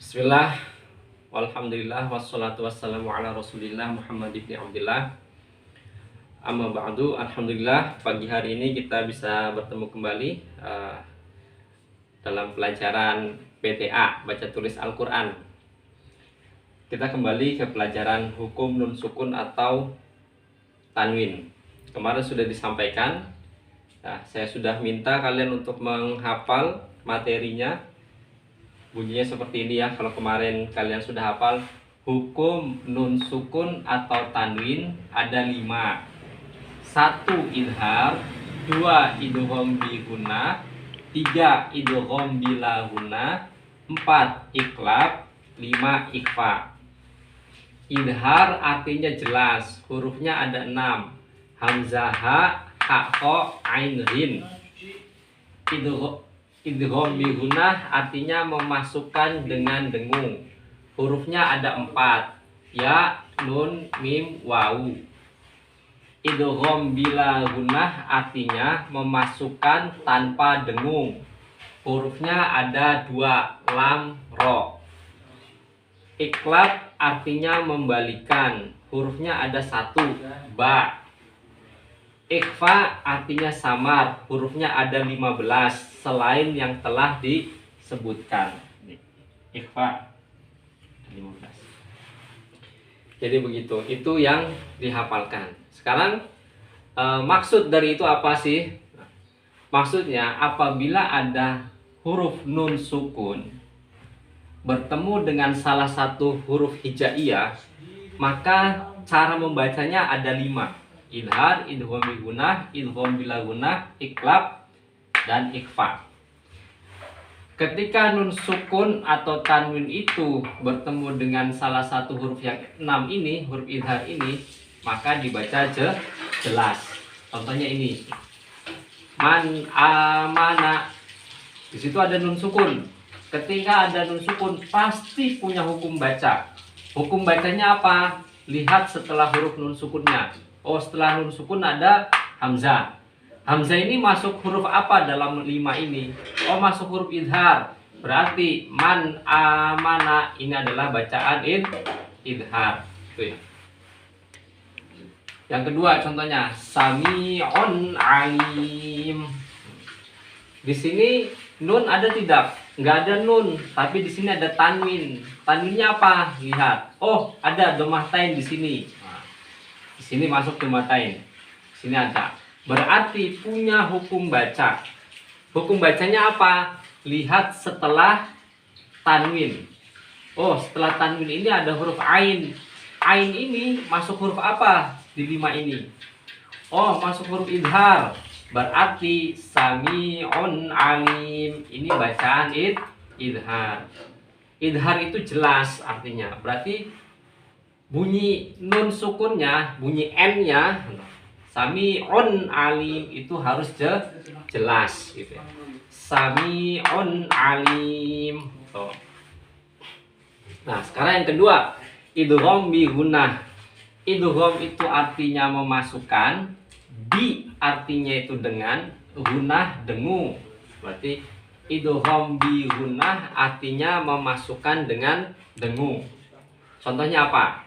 Bismillah, walhamdulillah, wassalatu wassalamu ala rasulillah Muhammad ibn Abdillah. Amma ba'du, alhamdulillah pagi hari ini kita bisa bertemu kembali dalam pelajaran PTA, baca tulis Al-Quran. Kita kembali ke pelajaran hukum nun sukun atau tanwin. Kemarin sudah disampaikan, saya sudah minta kalian untuk menghafal materinya. Bunyinya seperti ini ya. Kalau kemarin kalian sudah hafal, hukum nun sukun atau tanwin ada 5. 1 idhar, 2 idgham bi gunnah, 3 idgham bila gunnah, 4 iqlab, 5 ikhfa. Idhar artinya jelas, hurufnya ada 6. Hamzah, ha, kha, ain, rin. Idgham bi gunnah artinya memasukkan dengan dengung. Hurufnya ada 4. Ya, nun, mim, wawu. Idgham bila gunnah artinya memasukkan tanpa dengung. Hurufnya ada 2, lam, ro. Iqlab artinya membalikan. Hurufnya ada 1, ba. Ikhfa artinya samar, hurufnya ada 15 selain yang telah disebutkan. Ikhfa 15. Jadi begitu, itu yang dihafalkan. Sekarang maksud dari itu apa sih? Maksudnya apabila ada huruf nun sukun bertemu dengan salah satu huruf hijaiyah, maka cara membacanya ada 5. Idhar, idgham bi gunnah, idgham bila gunnah, iqlab, dan ikhfa. Ketika nun sukun atau tanwin itu bertemu dengan salah satu huruf yang 6 ini, huruf idhar ini, maka dibaca jelas. Contohnya ini. Man amana. Di situ ada nun sukun. Ketika ada nun sukun pasti punya hukum baca. Hukum bacanya apa? Lihat setelah huruf nun sukunnya. Oh, setelah nun sukun ada hamzah. Hamzah ini masuk huruf apa dalam 5 ini? Oh, masuk huruf idhar. Berarti man amana ini adalah bacaan idhar. Itu ya. Yang kedua contohnya sami'un alim. Di sini nun ada tidak? Nggak ada nun, tapi di sini ada tanwin. Tanwinnya apa? Lihat. Oh, ada domatain di sini. Di sini masuk domatain. Di sini ada. Berarti punya hukum baca. Hukum bacanya apa? Lihat setelah tanwin. Oh, setelah tanwin ini ada huruf ain. Ain ini masuk huruf apa di 5 ini? Oh, masuk huruf idhar. Berarti sami'un alim. Ini bacaan idhar. Idhar itu jelas artinya. Berarti bunyi nun sukunnya, bunyi n-nya, sami'un alim itu harus jelas gitu ya. Sami'un alim. Tuh. Nah, sekarang yang kedua, idgham bi gunnah. Idgham itu artinya memasukkan, bi artinya itu dengan, gunnah dengung. Berarti idgham bi gunnah artinya memasukkan dengan dengung. Contohnya apa?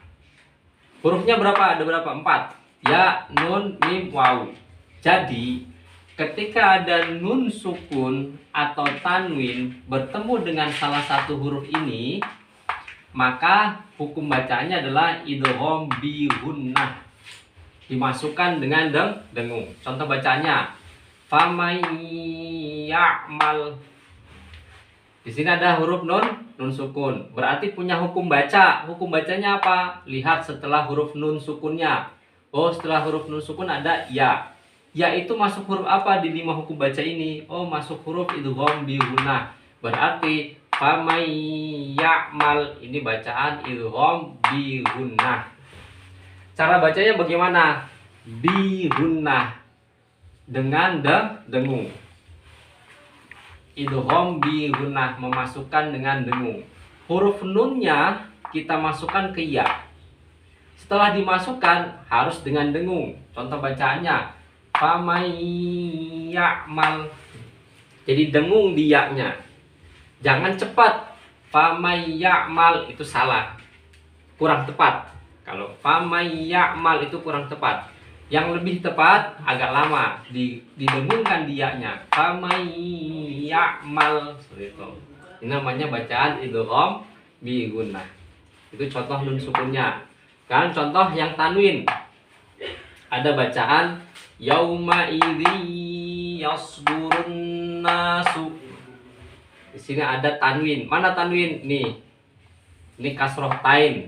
Hurufnya berapa? Ada berapa? 4. Ya, nun, mim, wawu. Jadi, ketika ada nun sukun atau tanwin bertemu dengan salah satu huruf ini, maka hukum bacanya adalah idgham bi gunnah. Dimasukkan dengan dengung. Contoh bacanya, famay ya'mal. Di sini ada huruf nun sukun. Berarti punya hukum baca. Hukum bacanya apa? Lihat setelah huruf nun sukunnya. Oh, setelah huruf nun sukun ada ya. Ya itu masuk huruf apa di 5 hukum baca ini? Oh, masuk huruf idgham bi gunnah. Berarti famay ya'mal ini bacaan idgham bi gunnah. Cara bacanya bagaimana? Bi gunnah dengan dengung. Idgham bi gunnah memasukkan dengan dengung. Huruf nunnya kita masukkan ke ya. Setelah dimasukkan harus dengan dengung. Contoh bacaannya famay ya'mal. Jadi dengung di ya-nya. Jangan cepat. famay ya'mal itu salah, kurang tepat. Kalau famay ya'mal itu kurang tepat. Yang lebih tepat agak lama didengungkan dianya. Famay ya'mal seperti itu. Ini namanya bacaan idgham bi gunnah. Itu contoh nun sukunnya. Kan contoh yang tanwin. Ada bacaan yauma idzi yasdurun nasu. Di sini ada tanwin. Mana tanwin? Nih. Ini kasroh tain.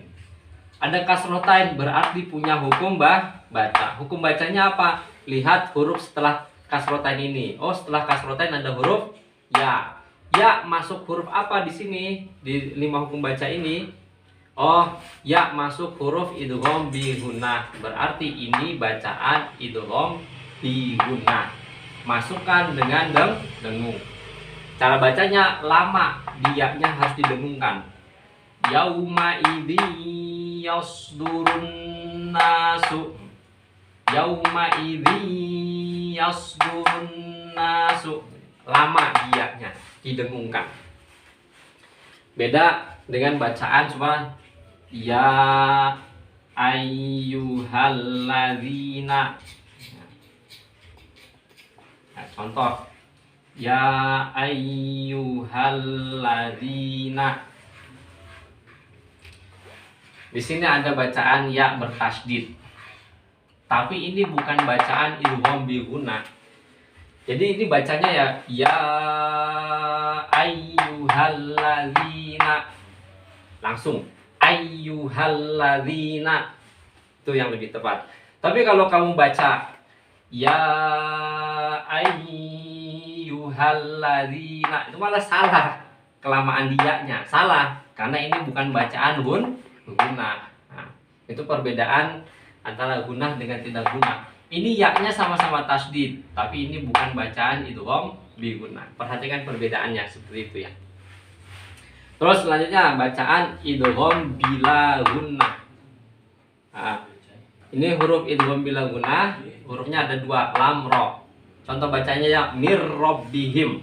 Ada kasroh tain berarti punya hukum baca. Hukum bacanya apa? Lihat huruf setelah kasroh tain ini. Oh, setelah kasroh tain ada huruf ya. Ya masuk huruf apa di sini? Di 5 hukum baca ini. Oh, ya masuk huruf idgham bi gunnah. Berarti ini bacaan idgham bi gunnah. Masukkan dengan dengung. Cara bacanya lama, dianya harus didengungkan. Yauma idzi yasdurun nasu. Yauma idzi yasdurun nasu. Lama dianya didengungkan. Beda dengan bacaan cuma ya ayyuhalladzina. Nah, contoh ya ayyuhalladzina. Di sini ada bacaan ya bertasydid. Tapi ini bukan bacaan idgham bi gunnah. Jadi ini bacanya ya ayyuhalladzina. Langsung ayyuhalladzina. Itu yang lebih tepat. Tapi kalau kamu baca ya ayyuhalladzina itu malah salah. Kelamaan dianya salah karena ini bukan bacaan gunnah. Nah, itu perbedaan antara gunnah dengan tidak gunnah. Ini ya-nya sama-sama tasydid, tapi ini bukan bacaan idgham bi gunnah. Perhatikan perbedaannya seperti itu ya. Terus selanjutnya bacaan idgham bila gunnah. Nah, ini huruf idgham bila gunnah, hurufnya ada 2, lam ro. Contoh bacanya ya mir rabbihim.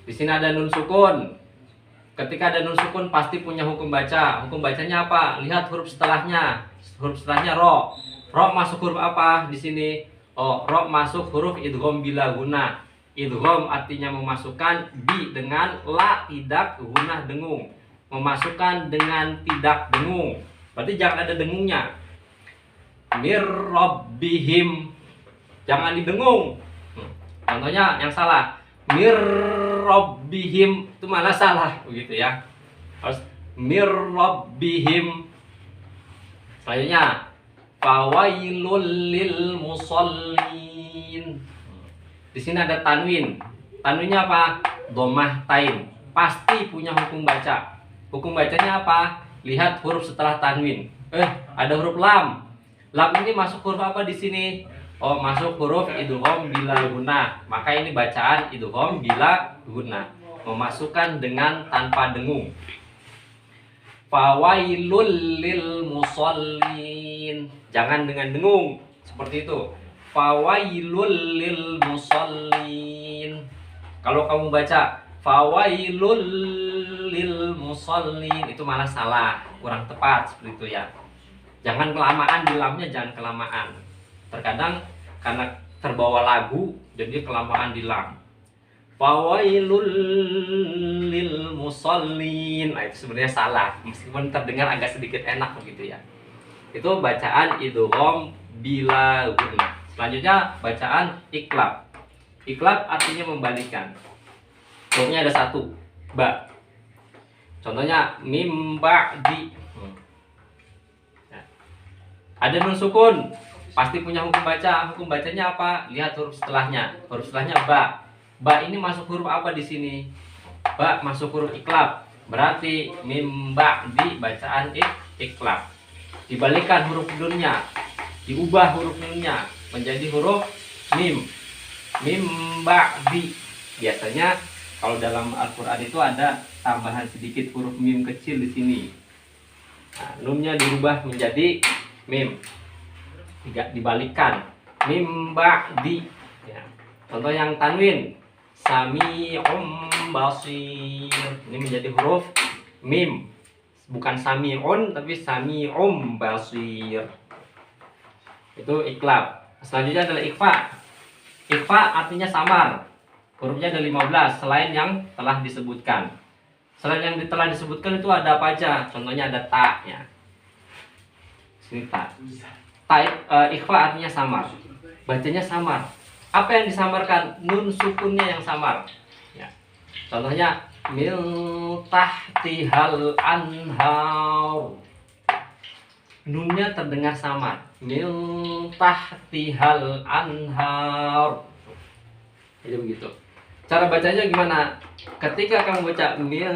Di sini ada nun sukun. Ketika ada nun sukun pasti punya hukum baca. Hukum bacanya apa? Lihat huruf setelahnya. Huruf setelahnya ro. Ro masuk huruf apa di sini? Oh, ro masuk huruf idgham bila gunnah. Idgham artinya memasukkan bi dengan la tidak gunnah dengung. Memasukkan dengan tidak dengung. Berarti jangan ada dengungnya. Mir rabbihim. Jangan didengung. Contohnya yang salah. Mir rabbihim itu malah salah begitu ya. Harus mir rabbihim. Selanjutnya fawailul lil musallin. Di sini ada tanwin. Tanwinnya apa? Dhammah tain. Pasti punya hukum baca. Hukum bacanya apa? Lihat huruf setelah tanwin. Ada huruf lam. Lam ini masuk huruf apa di sini? Oh, masuk huruf idgham bila gunnah. Maka ini bacaan idgham bila gunnah. Memasukkan dengan tanpa dengung. Fawailul lil musallin. Jangan dengan dengung seperti itu. Fawailul lil musallin. Kalau kamu baca fawailul lil musallin itu malah salah, kurang tepat seperti itu ya. Jangan kelamaan di lamnya, jangan kelamaan. Terkadang karena terbawa lagu jadi kelamaan di lam. Fawailul lil musallin. Nah, itu sebenarnya salah, meskipun terdengar agak sedikit enak begitu ya. Itu bacaan idgham bila gunnah. Selanjutnya bacaan iklab. Iklab artinya membalikkan. Hurufnya ada 1, ba. Contohnya mim ba'di. Ada nun sukun, pasti punya hukum baca. Hukum bacanya apa? Lihat huruf setelahnya. Huruf setelahnya ba. Ba ini masuk huruf apa di sini? Ba masuk huruf iklab. Berarti mim ba'di bacaan iklab. Dibalikkan huruf nunnya. Diubah huruf nunnya menjadi huruf mim. Mim ba'di. Biasanya kalau dalam Al-Qur'an itu ada tambahan sedikit huruf mim kecil di sini. Nah, nunnya dirubah menjadi mim. Dibalikkan. Mim ba'di. Ya. Contoh yang tanwin. Sami'un basir. Ini menjadi huruf mim. Bukan sami'un tapi sami'um basir. Itu iklab. Selanjutnya adalah ikhfa. Ikhfa artinya samar. Hurufnya ada 15 selain yang telah disebutkan. Selain yang telah disebutkan itu ada apa aja? Contohnya ada ta ya. Sini ta. Ta ikhfa artinya samar. Bacanya samar. Apa yang disamarkan? Nun sukunnya yang samar. Ya. Contohnya min tahtihal anhar. Nunnya terdengar samar. Min tahtihal anhar. Jadi begitu. Cara bacanya gimana? Ketika kamu baca mil,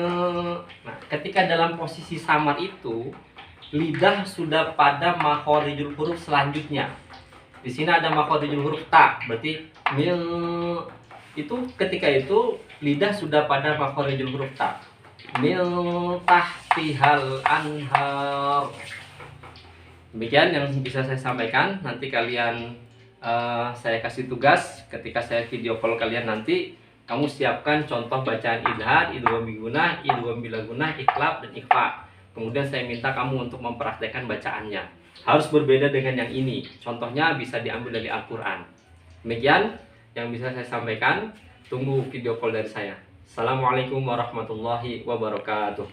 nah, ketika dalam posisi samar itu, lidah sudah pada makhorijul huruf selanjutnya. Di sini ada makhorijul huruf ta, berarti mil itu ketika itu lidah sudah pada makhorijul huruf ta. Mil tahtihal anhar. Demikian yang bisa saya sampaikan. Nanti kalian saya kasih tugas ketika saya video call kalian nanti. Kamu siapkan contoh bacaan idhar, idgham bigunah, idgham bilagunah, iklab, dan ikhfa. Kemudian saya minta kamu untuk mempraktekkan bacaannya. Harus berbeda dengan yang ini. Contohnya bisa diambil dari Al-Quran. Demikian yang bisa saya sampaikan. Tunggu video call dari saya. Assalamualaikum warahmatullahi wabarakatuh.